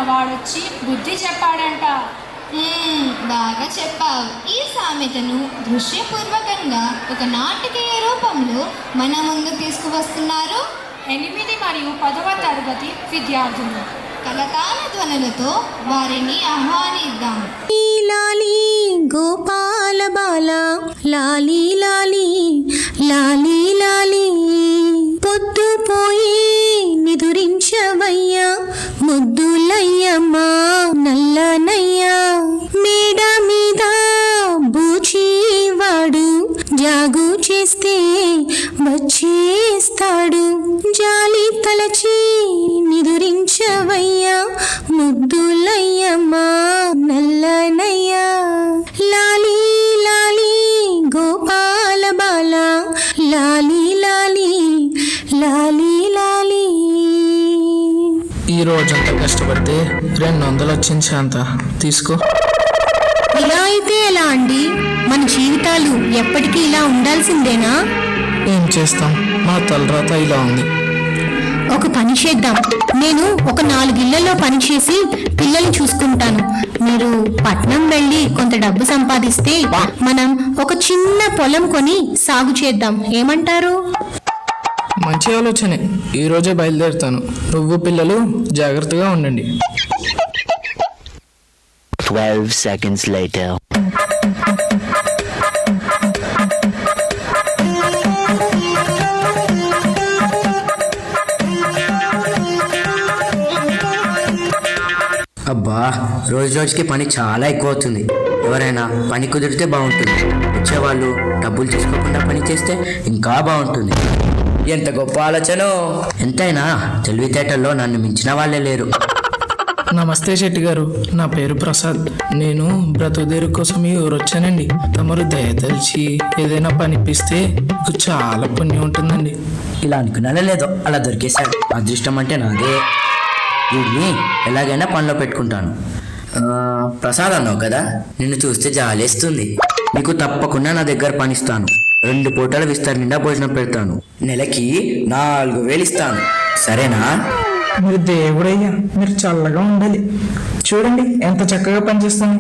వాడొచ్చి బుద్ధి చెప్పాడంట. బాగా చెప్పావు. ఈ సామెతను దృశ్యపూర్వకంగా ఒక నాటకీయ రూపంలో మన ముందు తీసుకువస్తున్నారు 8 మరియు 10వ తరగతి విద్యార్థులు. కలకాల ధ్వనులతో వారిని ఆహ్వానిద్దాం. లాలి గోపాల బాల లాలి లాలి లాలి లాలి పొద్దుపోయి నిదురించవయ్యా ముద్దులయ్యమ్మా నల్లనయ్యా మేడ మీద బూచివాడు జాగు చేస్తే వచ్చేస్తాడు జాలి తలచి నిదురించవయ్యా ముద్దులయ్యమ్మా నల్లనయ్యా లాలి లాలి గోపాల బాల లాలి లాలి లాలి లాలి. ఈ రోజంతా కష్టపడితే 200 వచ్చింది శాంత, తీసుకో. ఇలా అయితే ఎలా అండి? మన జీవితాలు ఎప్పటికీ ఇలా ఉండాల్సిందేనా? ఏం చేస్తాం, మా తలరాత ఇలా ఉంది. ఒక పని చేద్దాం. నేను ఒక 4 ఇళ్లలో పనిచేసి పిల్లల్ని చూసుకుంటాను. మీరు పట్నం వెళ్ళి కొంత డబ్బు సంపాదిస్తే మనం ఒక చిన్న పొలం కొని సాగు చేద్దాం. ఏమంటారు? మంచి ఆలోచనే. ఈరోజే బయలుదేరుతాను. నువ్వు పిల్లలు జాగ్రత్తగా ఉండండి. 12 seconds later. అబ్బా, రోజు రోజుకి పని చాలా ఎక్కువ అవుతుంది. ఎవరైనా పని కుదిరితే బాగుంటుంది. వచ్చేవాళ్ళు డబ్బులు తీసుకోకుండా పని చేస్తే ఇంకా బాగుంటుంది. ఎంత గొప్ప ఆలోచన! ఎంతైనా తెలివితేటల్లో నన్ను మించిన వాళ్ళే లేరు. నమస్తే శెట్టి గారు, నా పేరు ప్రసాద్. నేను బ్రతుకుదేరు కోసం ఈ ఊరు వచ్చానండి. తమరు దయతలిచి ఏదైనా పనిపిస్తే మీకు చాలా పుణ్యం ఉంటుందండి. ఇలా అనుకున్నానే లేదో అలా దొరికేశాడు. అదృష్టం అంటే నాదే. వీడిని ఎలాగైనా పనిలో పెట్టుకుంటాను. ప్రసాద్ అన్నావు కదా, నిన్ను చూస్తే జాలేస్తుంది. నీకు తప్పకుండా నా దగ్గర పనిస్తాను. 2 పూటల విస్తరి నిండా భోజనం పెడతాను. నెలకి 4,000 ఇస్తాను. సరేనా? మీరు దేవుడయ్యా, మీరు చల్లగా ఉండాలి. చూడండి ఎంత చక్కగా పనిచేస్తాను.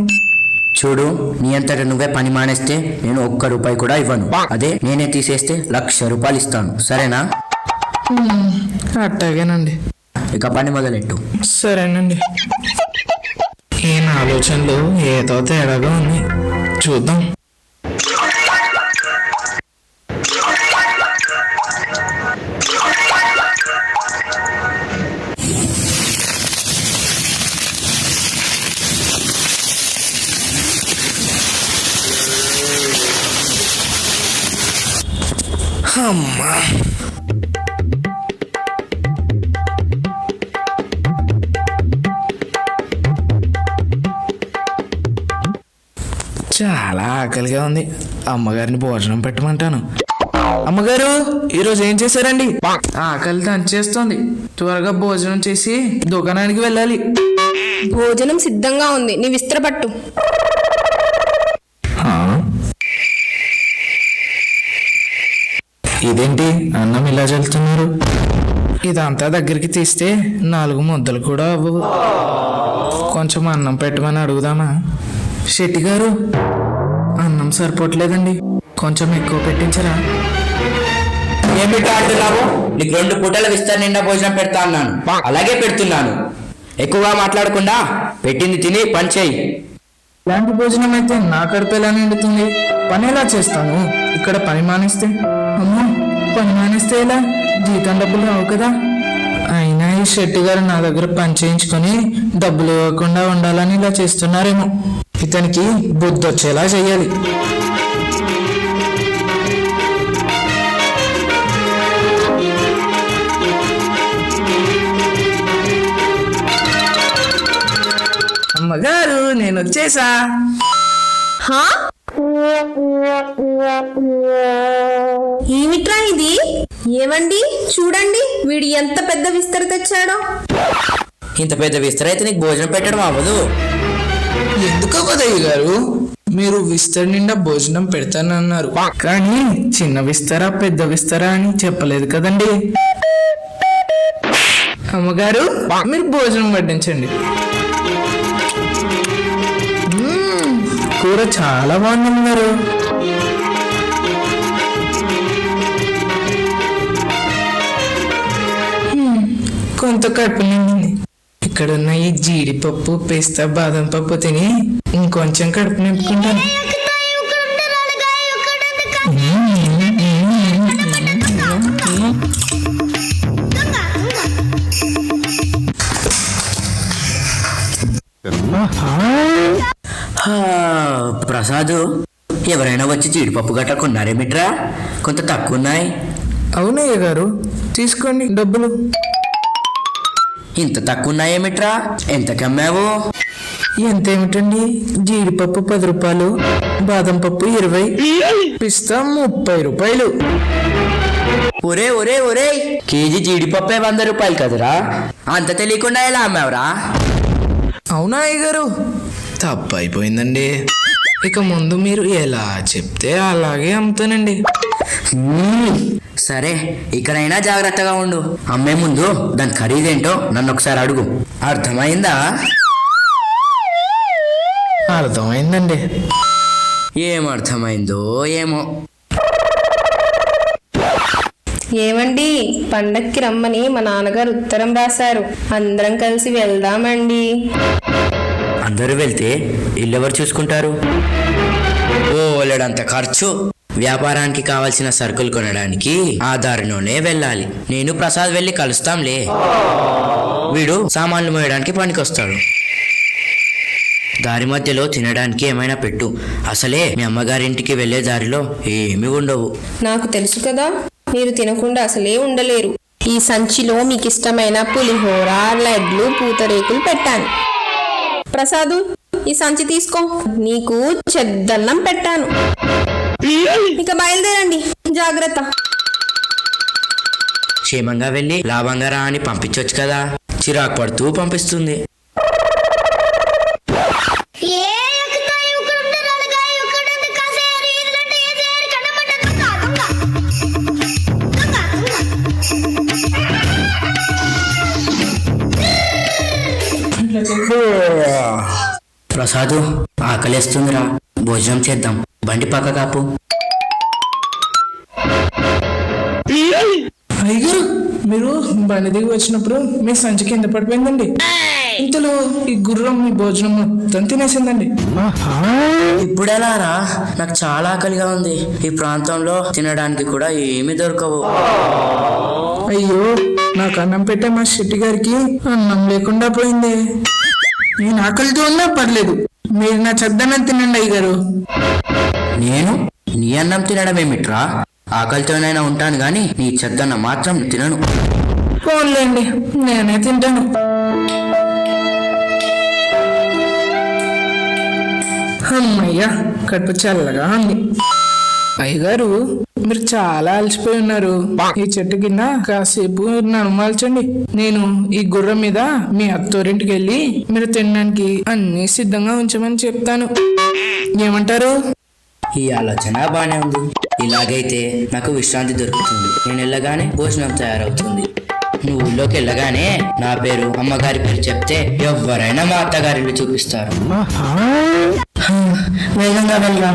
చూడు, నీ అంతట నువ్వే పని మానేస్తే నేను 1 రూపాయి కూడా ఇవ్వను. అదే నేనే తీసేస్తే 1,00,000 రూపాయలు ఇస్తాను. సరేనా? అట్టాగేనండి. ఇక పని మొదలెట్టు. సరేనండి. ఈయన ఆలోచనలు ఏదో తేడాగా ఉన్నాయి, చూద్దాం. అమ్మా, చాలా ఆకలిగా ఉంది. అమ్మగారిని భోజనం పెట్టమంటాను. అమ్మగారు, ఈరోజు ఏం చేశారండి? ఆకలి దంచేస్తోంది. త్వరగా భోజనం చేసి దుకాణానికి వెళ్ళాలి. భోజనం సిద్ధంగా ఉంది, నీ విస్త్రపట్టు. ఇదేంటి అన్నం ఇలా చల్లుతున్నారు? ఇదంతా దగ్గరికి తీస్తే 4 ముద్దలు కూడా అవ్వవు. కొంచెం అన్నం పెట్టమని అడుగుదామా? శెట్టి గారు, అన్నం సరిపోవట్లేదండి, కొంచెం ఎక్కువ పెట్టించరా? ఏమిటో అంటున్నావు? నీకు 2 పూటల విస్తరి నిండా భోజనం పెడతా అన్నాను, అలాగే పెడుతున్నాను. ఎక్కువగా మాట్లాడకుండా పెట్టింది తిని పని చేయి. ఇలాంటి భోజనం అయితే నా కడుపు ఎలా నిండుతుంది? పని ఎలా చేస్తాను? ఇక్కడ పని మానేస్తే? అమ్మో, పని మానేస్తే ఎలా? జీతం డబ్బులు రావు కదా. అయినా ఈ శెట్టి గారు నా దగ్గర పని చేయించుకొని డబ్బులు ఇవ్వకుండా ఉండాలని ఇలా చేస్తున్నారేమో. ఇతనికి బుద్ధి వచ్చేలా చెయ్యాలి. అమ్మగారు, నేను వచ్చేసా. ఏమిట్రా ఇది? ఏమండి, చూడండి వీడు ఎంత పెద్ద విస్తర తెచ్చాడో. ఇంత పెద్ద విస్తరి అయితే నీకు భోజనం పెట్టడం అవ్వదు. ఎందుకు అవ్వదయ్య గారు? మీరు విస్తరి నిండా భోజనం పెడతానన్నారు, కానీ చిన్న విస్తరా పెద్ద విస్తరా అని చెప్పలేదు కదండి. అమ్మగారు, మీరు భోజనం వడ్డించండి. కూర చాలా బాగుంది గారు. కొంత కడుపు నిండింది. ఇక్కడున్న ఈ జీడిపప్పు, పిస్తా, బాదం పప్పు తిని ఇంకొంచెం కడుపు నింపుకుంటాను. ప్రసాద్, ఎవరైనా వచ్చి జీడిపప్పు గట్ట కొన్నారేమిట్రా? కొంత తక్కువ ఉన్నాయి. అవునయ్య గారు, తీసుకోండి డబ్బులు. ఇంత తక్కువ ఉన్నాయేమిట్రా? ఎంతకి అమ్మావు? ఎంతేమిటండి, జీడిపప్పు 10 రూపాయలు, బాదం పప్పు 20, పిస్తా 30 రూపాయలు. ఒరే ఒరే ఒరే, కేజీ జీడిపప్పే 100 రూపాయలు కదరా? అంత తెలియకుండా ఎలా అమ్మావురా? అవునా అయ్య గారు, తప్పు అయిపోయిందండి. ఇక ముందు మీరు ఎలా చెప్తే అలాగే అమ్ముతానండి. సరే, ఇక్కడైనా జాగ్రత్తగా ఉండు. అమ్మే ముందు దాని ఖరీదేంటో నన్ను ఒకసారి అడుగు. అర్థమైందా? అర్థమైందండి. ఏం అర్థమైందో ఏమో. ఏమండి, పండక్కి రమ్మని మా నాన్నగారు ఉత్తరం రాశారు. అందరం కలిసి వెళ్దామండి. అందరూ వెళ్తే ఇల్లు ఎవరు చూసుకుంటారు? ఓ లేడంత ఖర్చు. వ్యాపారానికి కావాల్సిన సరుకులు కొనడానికి ఆ దారిలోనే వెళ్ళాలి. నేను ప్రసాద్ వెళ్ళి కలుస్తాంలే. వీడు సామాన్లు మోయడానికి పనికొస్తాడు. దారి మధ్యలో తినడానికి ఏమైనా పెట్టు. అసలే మీ అమ్మగారింటికి వెళ్లే దారిలో ఏమీ ఉండవు. నాకు తెలుసు కదా, మీరు తినకుండా అసలే ఉండలేరు. ఈ సంచిలో మీకు ఇష్టమైన పులిహోర, లడ్లు, పూతరేకులు పెట్టాను. ప్రసాదు, ఈ సంచి తీసుకో, నీకు చెద్దన్నం పెట్టాను. ఇక బయలుదేరండి, జాగ్రత్త. క్షేమంగా వెళ్ళి లాభంగా రా అని పంపించవచ్చు కదా. చిరాకు పడుతూ పంపిస్తుంది. ప్రసాదు, ఆకలేస్తుందిరా, భోజనం చేద్దాం. బండి పక్క కాపు. అయ్యగారు, మీరు బండి దిగి వచ్చినప్పుడు మీ సంచి కింద పడిపోయిందండి. ఇంతలో ఈ గుర్రం మీ భోజనం మొత్తం తినేసిందండి. ఇప్పుడెలా రా? నాకు చాలా ఆకలిగా ఉంది. ఈ ప్రాంతంలో తినడానికి కూడా ఏమీ దొరకవు. అయ్యో, నాకు అన్నం పెట్టే మా శెట్టి గారికి అన్నం లేకుండా పోయింది. నేను ఆకలితో ఉన్నా పర్లేదు, మీరు నా చెద్దన్నం తినండి అయ్యగారు. నేను నీ అన్నం తినడం ఏమిట్రా? ఆకలితోనైనా ఉంటాను గాని నీ చెద్దన్న మాత్రం తినను. పోన్లేండి, నేనే తింటాను. అమ్మయ్యా, కడుపు చల్లగా ఉంది. అయ్యగారు, మీరు చాలా అలసిపోయి ఉన్నారు. ఈ చెట్టు కింద కాసేపు నడమాల్చండి. నేను ఈ గుర్రం మీద మీ అత్తోరింటికి వెళ్ళి మీరు తినడానికి అన్ని సిద్ధంగా ఉంచమని చెప్తాను. ఏమంటారు? ఈ ఆలోచన బానే ఉంది. ఇలాగైతే నాకు విశ్రాంతి దొరుకుతుంది. నేను వెళ్ళగానే భోజనం తయారవుతుంది. నువ్వు ఊళ్ళోకి వెళ్ళగానే నా పేరు, అమ్మగారి పేరు చెప్తే ఎవరైనా మా అత్తగారిల్లు చూపిస్తారు. వేగంగా వెళ్ళరా.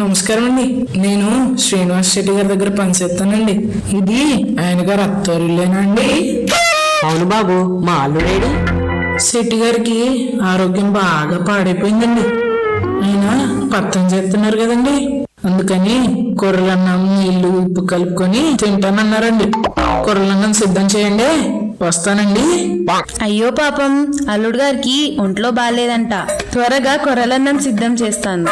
నమస్కారం అండి, నేను శ్రీనివాస్ శెట్టి గారి దగ్గర పనిచేస్తానండి. ఇది ఆయన గారు అత్తోరిల్లేనా అండి? అవును బాబు, మా అల్లుడేడి? శెట్టి గారికి ఆరోగ్యం బాగా పాడైపోయిందండి. ఆయన పత్తం చేస్తున్నారు కదండి, అందుకని కొర్రలన్నం, నీళ్లు, ఉప్పు కలుపుకొని తింటానన్నారండి. కొర్రలన్నం సిద్ధం చేయండి, వస్తానండి. అయ్యో పాపం, అల్లుడు గారికి ఒంట్లో బాగాలేదంట. త్వరగా కొర్రలన్నం సిద్ధం చేస్తాను.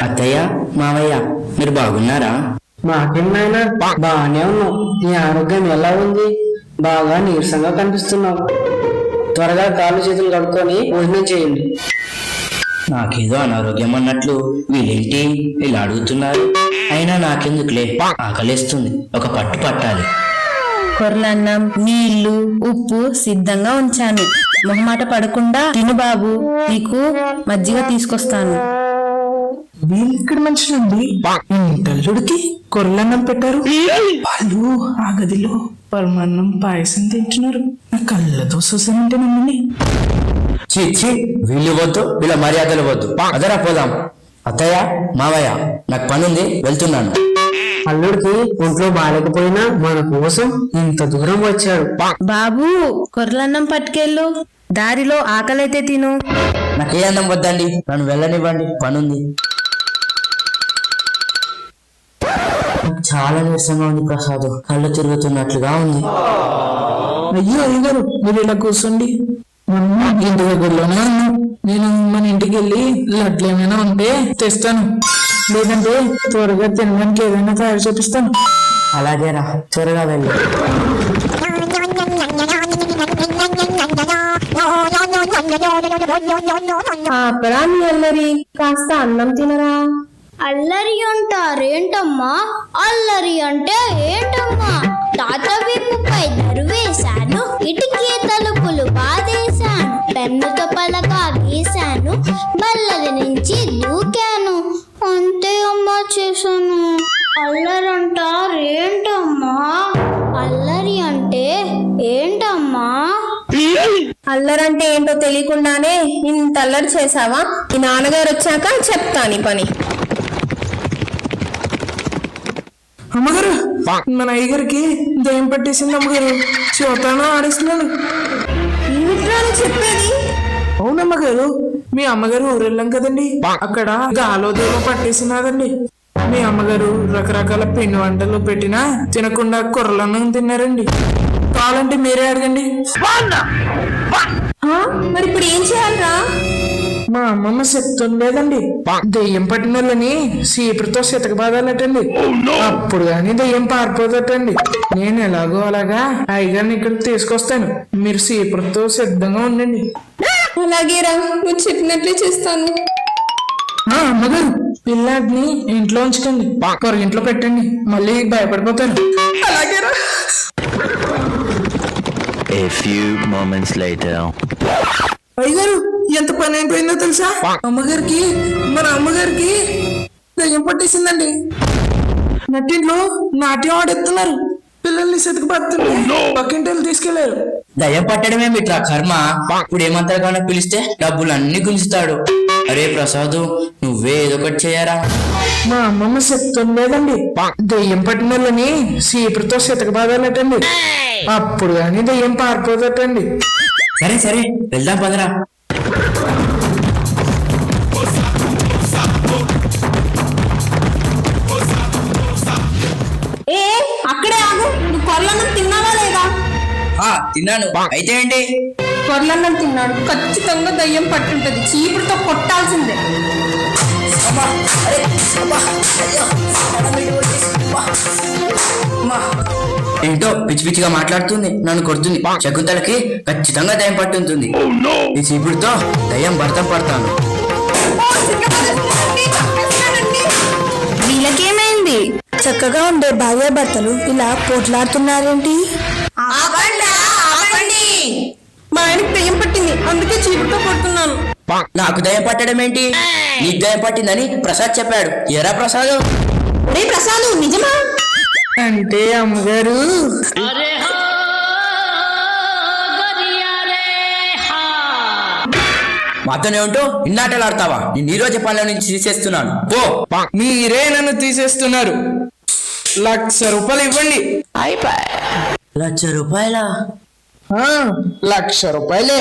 అత్తయ్య, మావయ్య, మీరు బాగున్నారా? మాకేమైనా బాగానే ఉన్నావు. నీ ఆరోగ్యం ఎలా ఉంది? బాగా నీరసంగా కనిపిస్తున్నావు. త్వరగా కాళ్ళు చేతులు కడుక్కొని భోజనం చేయండి. నాకేదో అనారోగ్యం అన్నట్లు వీళ్ళేంటి ఇలా అడుగుతున్నారు? అయినా నాకెందుకులే, ఆకలేస్తుంది. ఒక పట్టు పట్టాలి. కొర్రలన్నం, నీళ్లు, ఉప్పు సిద్ధంగా ఉంచాను. మొహమాట పడకుండా తిను బాబు, నీకు మజ్జిగ తీసుకొస్తాను. వీళ్ళు ఇక్కడ మంచిదండి ఇంటల్లుడికి కొర్రలన్నం పెట్టారు. వాళ్ళు ఆ గదిలో పరమాన్నం పాయసం తింటున్నారు. నా కళ్ళతో చూసానంటే నమ్మని. చీ వీళ్ళు వద్దు, వీళ్ళ మర్యాదలు వద్దు. అదరా పోదాం. అత్తయ్య, మావయ్య, నాకు పనుంది, వెళ్తున్నాను. అల్లుడికి ఒంట్లో బాగాలేకపోయినా మన కోసం ఇంత దూరం వచ్చాడు. బాబు కొర్రలన్నం పట్టుకెళ్ళు, దారిలో ఆకలైతే తిను. నాకే అన్నం వద్దండి, నన్ను వెళ్ళనివ్వండి, పనుంది. నాకు చాలా నీరసంగా ఉంది ప్రసాద్, కళ్ళు తిరుగుతున్నట్లుగా ఉంది. అయ్యో అయ్యగారు, మీరు ఇలా కూర్చోండి. మనం ఇంటి దగ్గరలోనే ఉన్నాం. నేను మన ఇంటికి వెళ్ళి లడ్లు ఏమైనా ఉంటే తెస్తాను, లేదంటే త్వరగా తినడానికి ఏదైనా తయారు చేపిస్తాను. అలాగేరా, త్వరగా వెళ్ళు. ఆపరా నీ అల్లరి, కాస్త అన్నం తినరా. అల్లరి అంటారేంటమ్మా? అల్లరి అంటే ఏంటమ్మా? తాత వీపుపై దరువేశాను, ఇటుకే తలుపులు బాధేశాను, పెన్నుతో పలక గీశాను, బల్లల నుంచి దూకాను, అంతే అమ్మా చేశాను. అల్లరి అంటారేంటమ్మా? అల్లరి అంటే ఏంటమ్మా? అల్లరంటే ఏంటో తెలియకుండానే ఇంత అల్లరి చేసావా? ఈ నాన్నగారు వచ్చాక చెప్తాను ఈ పని. అమ్మగారు, మన అయ్యగారికి దయ్యం పట్టేసింది అమ్మగారు. చూతాను ఆడిస్తున్నాను. చెప్పేది అవునమ్మగారు, మీ అమ్మగారు ఊరెళ్ళాం కదండి, అక్కడ గాలోదేమో పట్టేసినాదండి. మీ అమ్మగారు రకరకాల పిండి వంటలు పెట్టినా తినకుండా కొర్రలన్నం తిన్నారండి. కావాలంటే మీరే అడగండి. మరి ఇప్పుడు ఏం చేయాలరా? మా అమ్మమ్మ చెప్తుండేదండి, దెయ్యం పట్టిన వాళ్ళని సీపురుతో సితక బాధాలటండి. అప్పుడు కానీ దెయ్యం పారిపోదటండి. నేను ఎలాగో అలాగా అయ్యగారిని ఇక్కడికి తీసుకొస్తాను, మీరు సీపురుతో సిద్ధంగా ఉండండి. అలాగేరా, నువ్వు చెప్పినట్లే చేస్తాను. అమ్మగారు, పిల్లాడిని ఇంట్లో ఉంచకండి, పొరగింట్లో పెట్టండి, మళ్ళీ భయపడిపోతాను. అలాగేరా. A few moments later. అయ్యగారు, ఎంత పని అయిపోయిందో తెలుసా? అమ్మగారికి, మన అమ్మగారికి దయ్యం పట్టేసిందండి. నట్టింట్లో నాట్యం ఆడెత్తున్నారు, పిల్లల్ని సెతుకు పడుతుంది, పక్కింటి తీసుకెళ్లారు. దయ్యం పట్టడమే మిట్రా కర్మ. ఇప్పుడు ఏమంతగానో పిలిస్తే డబ్బులు అన్ని గుంజుతాడు. అరే ప్రసాద్, నువ్వే ఏదో ఒకటి చేయరా. మా అమ్మమ్మ చెప్తుండేదండి, దెయ్యం పట్టిన వాళ్ళని సీపురుతో సితక బాధాలటండి. అప్పుడు కానీ దెయ్యం పారిపోదటండి. సరే సరే, వెళ్దాం పదరా. ఏ అక్కడే ఆగు, నువ్వు కొర్రలన్నం తిన్నావా లేదా? తిన్నాను. అయితే ఏంటి? కొర్రలన్నం తిన్నాడు, ఖచ్చితంగా దయ్యం పట్టుంటది, చీపురుతో కొట్టాల్సిందే. ఏంటో పిచ్చి పిచ్చిగా మాట్లాడుతుంది, నన్ను కొడుతుంది. శకుంతలకి ఖచ్చితంగా దయ్యం పట్టుంటుంది. ఈ చీపుడుతో దయ్యం భర్తం పడతాను. వీళ్ళకేమైంది? చక్కగా ఉండే భార్యాభర్తలు ఇలా పోట్లాడుతున్నారేంటి? మా ఆయనకి దయ్యం పట్టింది, అందుకే చీపురుతో కొడుతున్నాను. నాకు దయ్యం పట్టడం ఏంటి? నీకు దయ్యం పట్టిందని ప్రసాద్ చెప్పాడు. ఎరా ప్రసాద్? రే ప్రసాద్, నిజమా? అంటే అమ్మగారు, మాతోనే ఉంటూ ఇన్నాటలు ఆడతావా? నేను ఈ రోజు పనుల నుంచి తీసేస్తున్నాను. పో. మీరే నన్ను తీసేస్తున్నారు. 1,00,000 రూపాయలు ఇవ్వండి. 1,00,000 రూపాయలా? 1,00,000 రూపాయలే.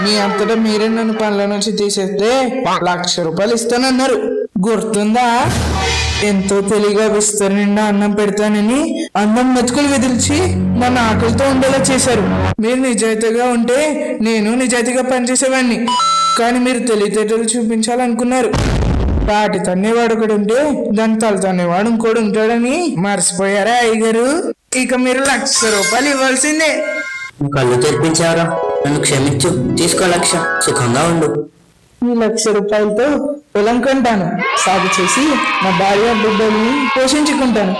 మీ అంతటా మీరే నన్ను పనుల నుంచి తీసేస్తే 1,00,000 రూపాయలు ఇస్తానన్నారు, గుర్తుందా? ఎంతో తెలివిగా విస్తరి నిండా అన్నం పెడతానని అన్నం మెతుకులు విదిల్చి నన్ను ఆకలితో ఉండేలా చేశారు. మీరు నిజాయితీగా ఉంటే నేను నిజాయితీగా పనిచేసేవాడిని, కానీ మీరు తెలివితేటలు చూపించాలనుకున్నారు. వాటి తన్నేవాడు ఒకడు ఉంటే దాని తల తన్నేవాడు ఇంకోడు ఉంటాడని మర్చిపోయారా అయ్యగారు? ఇక మీరు 1,00,000 రూపాయలు ఇవ్వాల్సిందే. కళ్ళు తెరిపించారా? నన్ను క్షమించు, తీసుకో 1,00,000, సుఖంగా ఉండు. ఈ 1,00,000 రూపాయలతో పొలం కొంటాను, సాగు చేసి నా భార్య బిడ్డల్ని పోషించుకుంటాను.